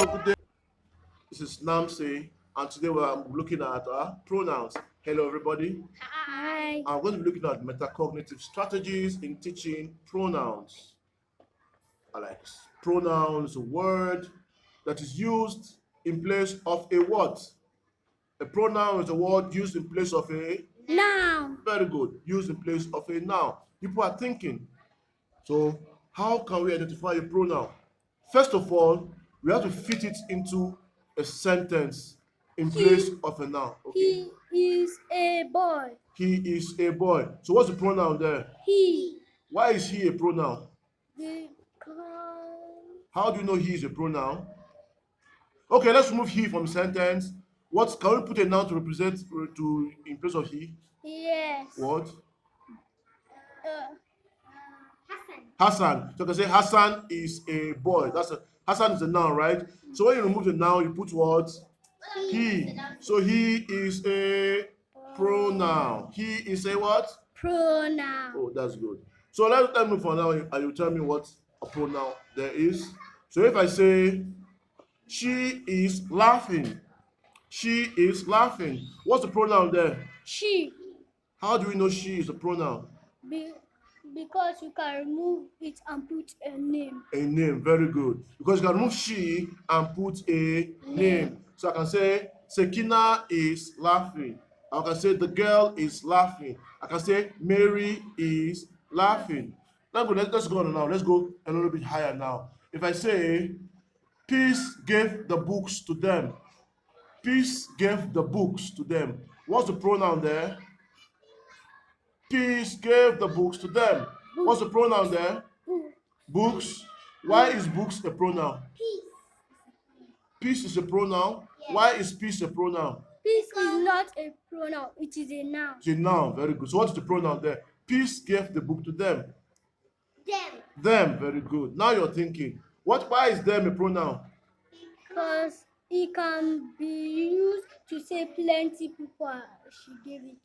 Hello, good day. This is Namse, and today we're looking at pronouns. Hello, everybody. Hi. I'm going to be looking at metacognitive strategies in teaching pronouns. I like pronouns, a word that is used in place of a what? A pronoun is a word used in place of a Now. very good, used in place of a noun. People are thinking. So, how can we identify a pronoun? First of all, we have to fit it into a sentence in place He of a noun. Okay. he is a boy. He is a boy. So, what's the pronoun there? He Why is he a pronoun? because How do you know he is a pronoun? Okay, let's remove he from sentence. What can we put a noun to represent to in place of he? yes. What? Uh, Hassan. So I can say Hassan is a boy. Hassan is a noun, right? So when you remove the noun, you put what? He. So he is a pronoun. He is a what? pronoun. Oh, that's good. So let me for now, and you tell me what a pronoun there is. So if I say she is laughing, she is laughing. What's the pronoun there? She How do we know she is a pronoun? be, because you can remove it and put a name. A name, very good. Because you can remove she and put a name. So I can say Sekina is laughing. I can say the girl is laughing. I can say Mary is laughing. Let's go on now. Let's go a little bit higher now. If I say peace gave the books to them. Peace gave the books to them. What's the pronoun there? Peace gave the books to them. What's the pronoun there? Books. Why is books a pronoun? Peace is a pronoun. Why is peace a pronoun? Peace is not a pronoun, it is a noun. It's a noun. Very good. So what is the pronoun there? Peace gave the book to them. Them. Them. Very good. Now you're thinking. Why is them a pronoun? Because it can be used to say plenty people she gave it to.